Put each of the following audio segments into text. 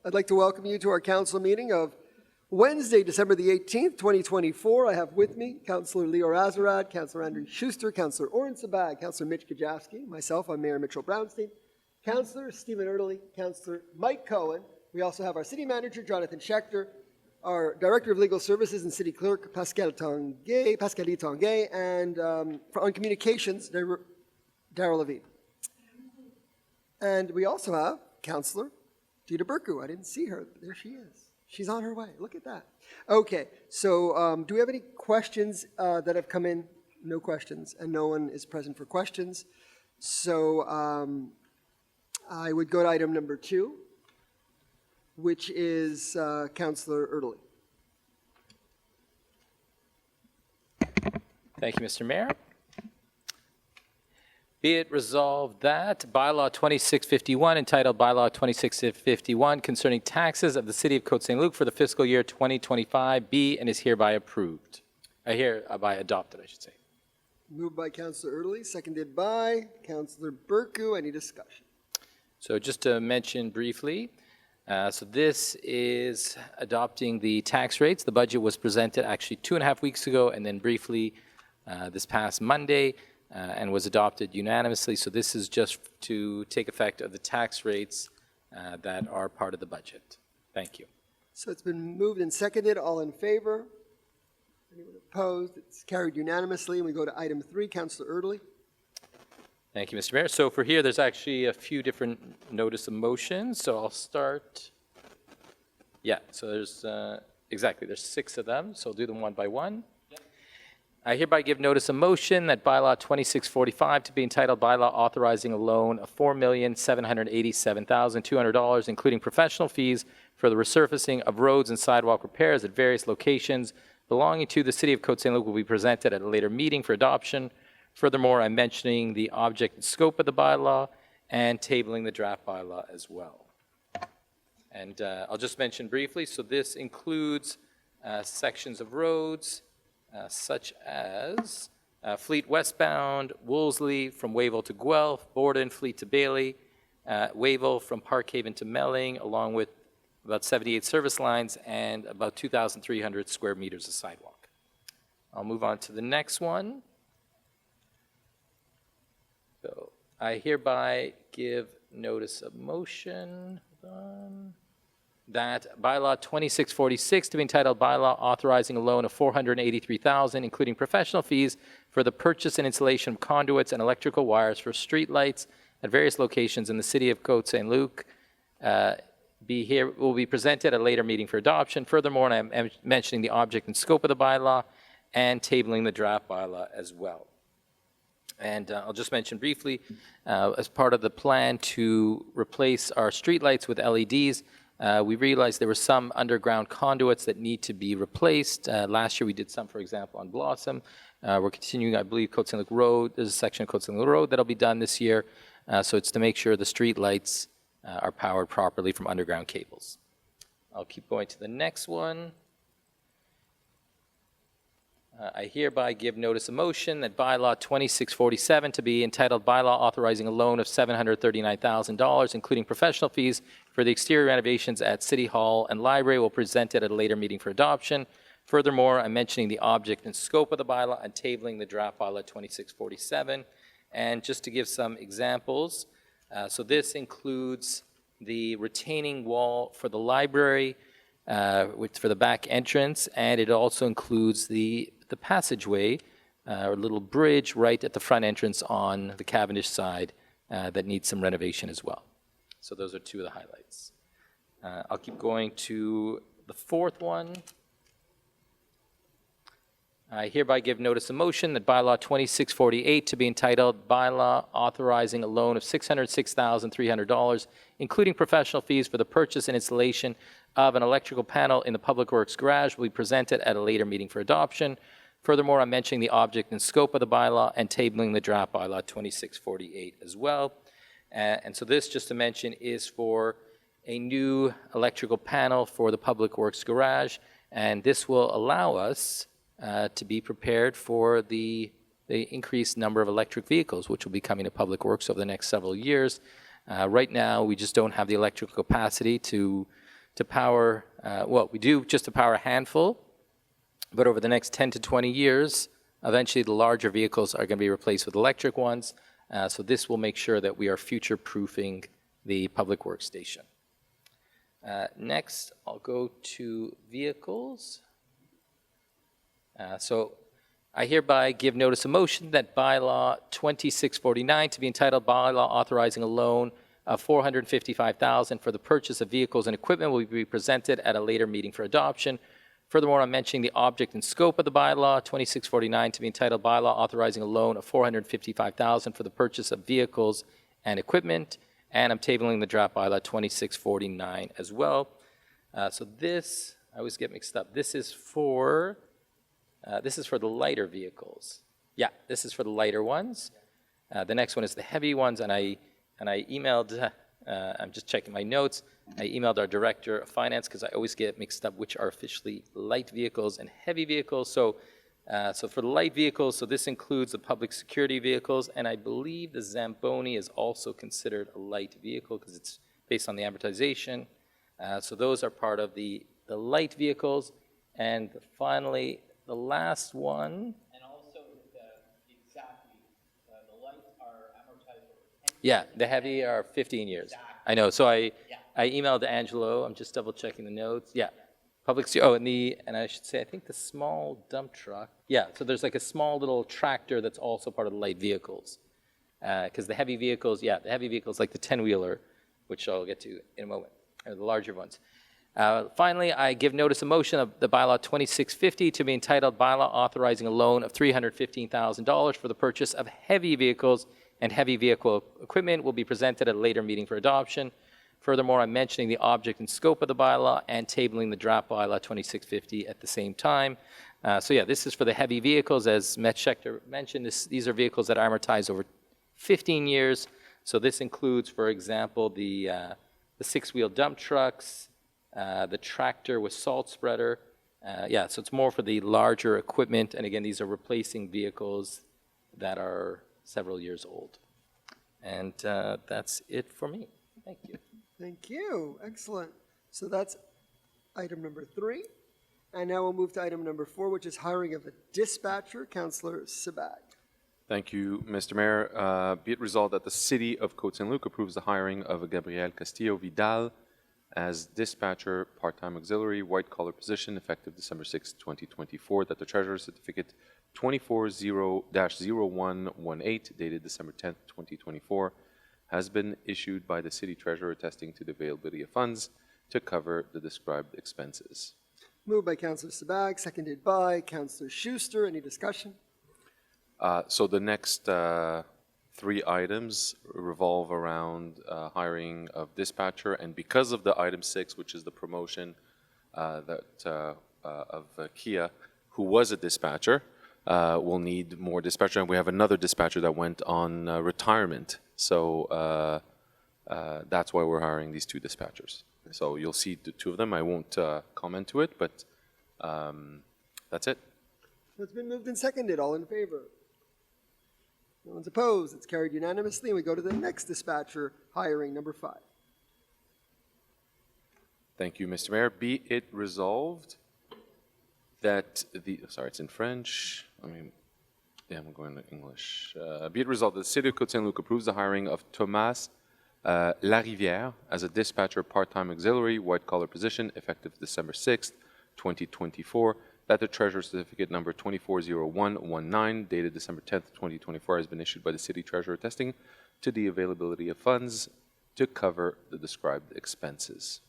I'd like to welcome you to our council meeting of Wednesday, December the 18th, 2024. I have with me Councillor Leo Azarad, Councillor Andrew Schuster, Councillor Oren Sabag, Councillor Mitch Kajavsky, myself, I'm Mayor Mitchell Brownstein, Councillor Stephen Erdely, Councillor Mike Cohen. We also have our City Manager, Jonathan Schechter, our Director of Legal Services and City Clerk, Pascalie Tanguay, and on Communications, Darrell Levine. And we also have Councillor Gita Burku. I didn't see her. There she is. She's on her way. Look at that. Okay, so do we have any questions that have come in? No questions, and no one is present for questions. So I would go to item number 2, which is Councillor Erdely. Thank you, Mr. Mayor. Be it resolved that Bylaw 2651, entitled Bylaw 2651, concerning taxes of the City of Côte Saint-Luc for the fiscal year 2025, be and is hereby approved. Hereby adopted, I should say. Moved by Councillor Erdely, seconded by Councillor Burku. Any discussion? So just to mention briefly, so this is adopting the tax rates. The budget was presented actually 2.5 weeks ago, and then briefly this past Monday, and was adopted unanimously. So this is just to take effect of the tax rates that are part of the budget. Thank you. So it's been moved and seconded. All in favor? Anyone opposed? It's carried unanimously. And we go to item 3, Councillor Erdely. Thank you, Mr. Mayor. So for here, there's actually a few different notice of motions. So I'll start. Yeah, so there's there's 6 of them. So I'll do them one by one. I hereby give notice of motion that Bylaw 2645 to be entitled Bylaw Authorizing a Loan of $4,787,200, including professional fees for the resurfacing of roads and sidewalk repairs at various locations belonging to the City of Côte Saint-Luc, will be presented at a later meeting for adoption. Furthermore, I'm mentioning the object and scope of the bylaw and tabling the draft bylaw as well. And I'll just mention briefly, so this includes sections of roads, such as Fleet westbound, Wolseley from Wavell to Guelph, Borden, Fleet to Bailey, Wavell from Parkhaven to Melling, along with about 78 service lines and about 2,300 square meters of sidewalk. I'll move on to the next one. So I hereby give notice of motion. Hold on. That Bylaw 2646 to be entitled Bylaw Authorizing a Loan of $483,000, including professional fees for the purchase and installation of conduits and electrical wires for street lights at various locations in the City of Côte Saint-Luc, will be presented at a later meeting for adoption. Furthermore, I'm mentioning the object and scope of the bylaw and tabling the draft bylaw as well. And I'll just mention briefly, as part of the plan to replace our streetlights with LEDs, we realized there were some underground conduits that need to be replaced. Last year we did some, for example, on Blossom. We're continuing, I believe, Côte Saint-Luc Road. There's a section of Côte Saint-Luc Road that'll be done this year. So it's to make sure the street lights are powered properly from underground cables. I'll keep going to the next one. I hereby give notice of motion that Bylaw 2647 to be entitled Bylaw Authorizing a Loan of $739,000, including professional fees for the exterior renovations at City Hall and Library, will present it at a later meeting for adoption. Furthermore, I'm mentioning the object and scope of the bylaw and tabling the draft bylaw 2647. And just to give some examples, so this includes the retaining wall for the library, for the back entrance, and it also includes the passageway, or little bridge right at the front entrance on the Cavendish side that needs some renovation as well. So those are 2 of the highlights. I'll keep going to the 4th one. I hereby give notice of motion that Bylaw 2648 to be entitled Bylaw Authorizing a Loan of $606,300, including professional fees for the purchase and installation of an electrical panel in the Public Works Garage, will be presented at a later meeting for adoption. Furthermore, I'm mentioning the object and scope of the bylaw and tabling the draft bylaw 2648 as well. And so this, just to mention, is for a new electrical panel for the Public Works Garage, and this will allow us to be prepared for the increased number of electric vehicles, which will be coming to Public Works over the next several years. Right now, we just don't have the electrical capacity to to power, we do just to power a handful, but over the next 10 to 20 years, eventually the larger vehicles are going to be replaced with electric ones. So this will make sure that we are future-proofing the public works station. Next, I'll go to vehicles. So I hereby give notice of motion that bylaw 2649 to be entitled bylaw authorizing a loan of $455,000 for the purchase of vehicles and equipment will be presented at a later meeting for adoption. Furthermore, I'm mentioning the object and scope of the bylaw 2649 to be entitled bylaw authorizing a loan of $455,000 for the purchase of vehicles and equipment, and I'm tabling the draft bylaw 2649 as well. So this, I always get mixed up. This is for the lighter vehicles. Yeah, this is for the lighter ones. The next one is the heavy ones, and I emailed, I'm just checking my notes, I emailed our Director of Finance because I always get mixed up which are officially light vehicles and heavy vehicles. So for the light vehicles, so this includes the public security vehicles, and I believe the Zamboni is also considered a light vehicle because it's based on the amortization. So those are part of the light vehicles. And finally, the last one. And also, exactly, the lights are amortized over 10 years. Yeah, the heavy are 15 years. Exactly. I know, so I emailed Angelo, I'm just double checking the notes. Yeah, and I should say, I think the small dump truck. Yeah, so there's like a small little tractor that's also part of the light vehicles. Because the heavy vehicles, like the 10-wheeler, which I'll get to in a moment, or the larger ones. Finally, I give notice of motion of the bylaw 2650 to be entitled bylaw authorizing a loan of $315,000 for the purchase of heavy vehicles and heavy vehicle equipment will be presented at a later meeting for adoption. Furthermore, I'm mentioning the object and scope of the bylaw and tabling the draft bylaw 2650 at the same time. So yeah, this is for the heavy vehicles. As Met Schechter mentioned, these are vehicles that amortize over 15 years. So this includes, for example, the 6-wheel dump trucks, the tractor with salt spreader. So it's more for the larger equipment. And again, these are replacing vehicles that are several years old. And that's it for me. Thank you. Thank you. Excellent. So that's item number 3. And now we'll move to item number 4, which is hiring of a dispatcher. Councillor Sabag. Thank you, Mr. Mayor. Be it resolved that the City of Côte Saint-Luc approves the hiring of Gabriel Castillo Vidal as dispatcher, part-time auxiliary, white-collar position, effective December 6, 2024, that the Treasurer Certificate 240-0118, dated December 10, 2024, has been issued by the City Treasurer attesting to the availability of funds to cover the described expenses. Moved by Councillor Sabag, seconded by Councillor Schuster. Any discussion? So the next 3 items revolve around hiring of dispatcher, and because of the item 6, which is the promotion of Kia, who was a dispatcher, we'll need more dispatcher, and we have another dispatcher that went on retirement. So that's why we're hiring these 2 dispatchers. So you'll see the 2 of them. I won't comment to it, but that's it. So it's been moved and seconded. All in favor? No one's opposed. It's carried unanimously. And we go to the next dispatcher hiring, number 5. Thank you, Mr. Mayor. Be it resolved that it's in French. I'm going to English. Be it resolved that the City of Côte Saint-Luc approves the hiring of Thomas Larivière as a dispatcher part-time auxiliary, white-collar position, effective December 6th, 2024, that the Treasurer Certificate number 240119, dated December 10th, 2024, has been issued by the City Treasurer attesting to the availability of funds to cover the described expenses.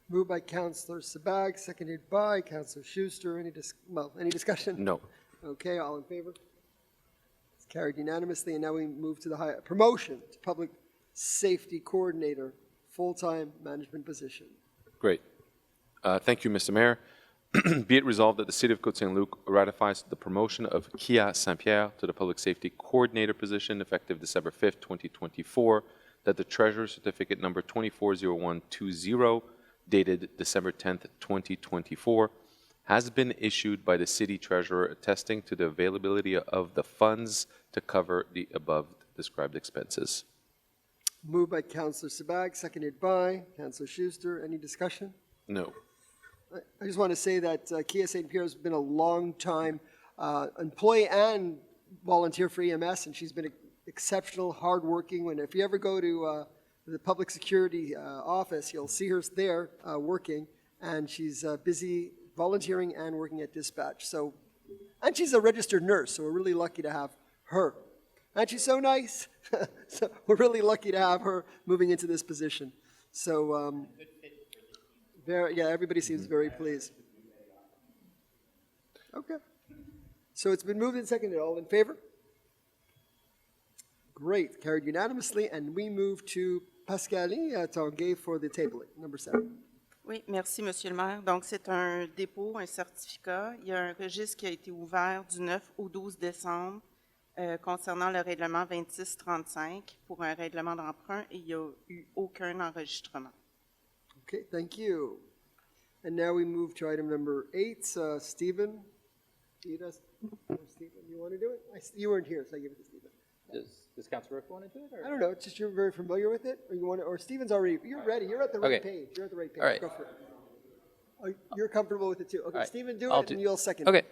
Moved by Councillor Sabag, seconded by Councillor Schuster. Any discussion? No. Okay, all in favor? It's carried unanimously. And now we move to the promotion to Public Safety Coordinator, full-time management position. Great. Thank you, Mr. Mayor. Be it resolved that the City of Côte Saint-Luc ratifies the promotion of Kia Saint-Pierre to the Public Safety Coordinator position effective December 5th, 2024, that the Treasurer Certificate number 240120, dated December 10th, 2024, has been issued by the City Treasurer attesting to the availability of the funds to cover the above described expenses. Moved by Councillor Sabag, seconded by Councillor Schuster. Any discussion? No. I just want to say that Kia St. Pierre has been a long-time employee and volunteer for EMS, and she's been exceptional, hardworking. If you ever go to the public security office, you'll see her there working, and she's busy volunteering and working at dispatch. And she's a registered nurse, so we're really lucky to have her. And she's so nice, so we're really lucky to have her moving into this position. So, everybody seems very pleased. Okay. So it's been moved and seconded. All in favor? Great. Carried unanimously. And we move to Pascaline Tanguay for the tabling, number 7. Oui, merci, Monsieur le maire. Donc, c'est un dépôt, un certificat. Il y a un registre qui a été ouvert du 9 au 12 décembre concernant le règlement 2635 pour un règlement d'emprunt et il n'y a eu aucun enregistrement. Okay, thank you. And now we move to item number 8. Stephen? Stephen, you want to do it? You weren't here, so I give it to Stephen. Does Councilor Rick want to do it? I don't know. It's just you're very familiar with it, or you want to, or Stephen's already. You're ready. You're at the right Okay. page. You're at the right page. All right. Go for it. Oh, you're comfortable with it too. Okay, right. Stephen, do I'll it, do- and you'll second. Okay.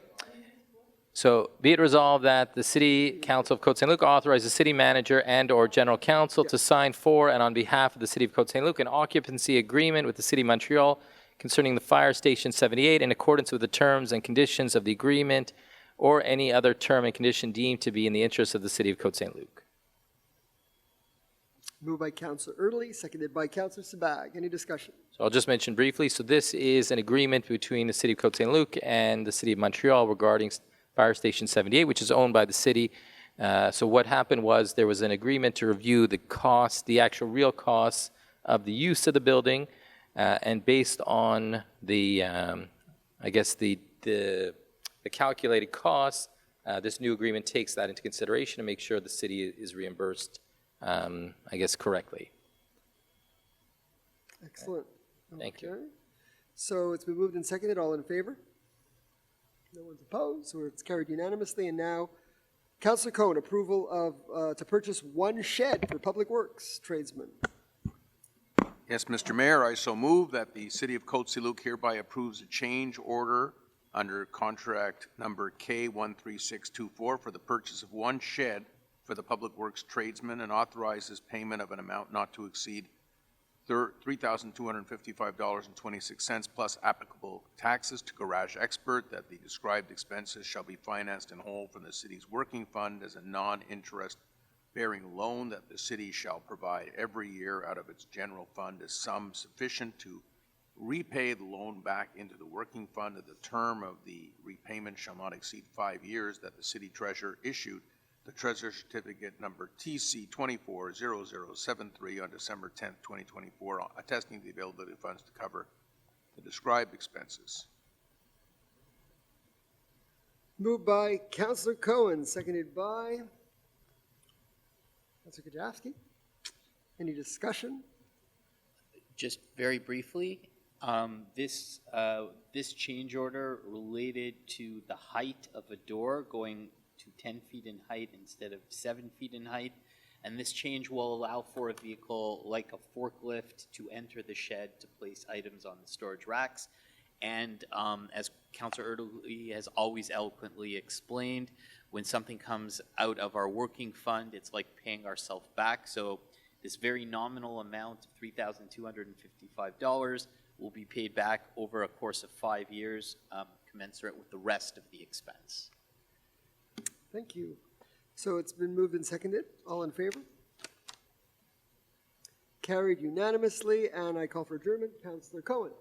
So be it resolved that the City Council of Côte Saint-Luc authorize the city manager and/or general counsel to sign for and on behalf of the City of Côte Saint-Luc an occupancy agreement with the City of Montreal concerning the Fire Station 78 in accordance with the terms and conditions of the agreement or any other term and condition deemed to be in the interest of the City of Côte Saint-Luc. Moved by Councillor Early, seconded by Councillor Sabag. Any discussion? So I'll just mention briefly, so this is an agreement between the City of Côte Saint-Luc and the City of Montreal regarding Fire Station 78, which is owned by the city. So what happened was there was an agreement to review the cost, the actual real costs of the use of the building, and based on the, I guess, the calculated costs, this new agreement takes that into consideration to make sure the city is reimbursed, I guess, correctly. Excellent. Thank you. Okay. So it's been moved and seconded. All in favor? No one's opposed, so it's carried unanimously. And now, Councillor Cohen, approval of to purchase one shed for Public Works tradesmen. Yes, Mr. Mayor, I so move that the City of Côte Saint-Luc hereby approves a change order under contract number K13624 for the purchase of one shed for the Public Works tradesmen and authorizes payment of an amount not to exceed $3,255.26 plus applicable taxes to Garage Expert, that the described expenses shall be financed in whole from the city's working fund as a non-interest bearing loan that the city shall provide every year out of its general fund a sum sufficient to repay the loan back into the working fund. The term of the repayment shall not exceed 5 years, that the city treasurer issued the Treasurer Certificate number TC 240073 on December 10th, 2024, attesting the availability of funds to cover the described expenses. Moved by Councillor Cohen, seconded by Councillor Kajewski. Any discussion? Just very briefly, this change order related to the height of a door going to 10 feet in height instead of 7 feet in height. And this change will allow for a vehicle like a forklift to enter the shed to place items on the storage racks. And as Councillor Erdely has always eloquently explained, when something comes out of our working fund, it's like paying ourselves back. So this very nominal amount of $3,255 will be paid back over a course of 5 years, commensurate with the rest of the expense. Thank you. So it's been moved and seconded. All in favor? Carried unanimously, and I call for adjournment. Councillor Cohen,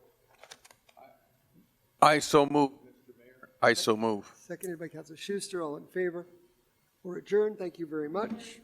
I so move, Mr. Mayor. I so move. seconded by Councillor Schuster. All in favor? We're adjourned. Thank you very much.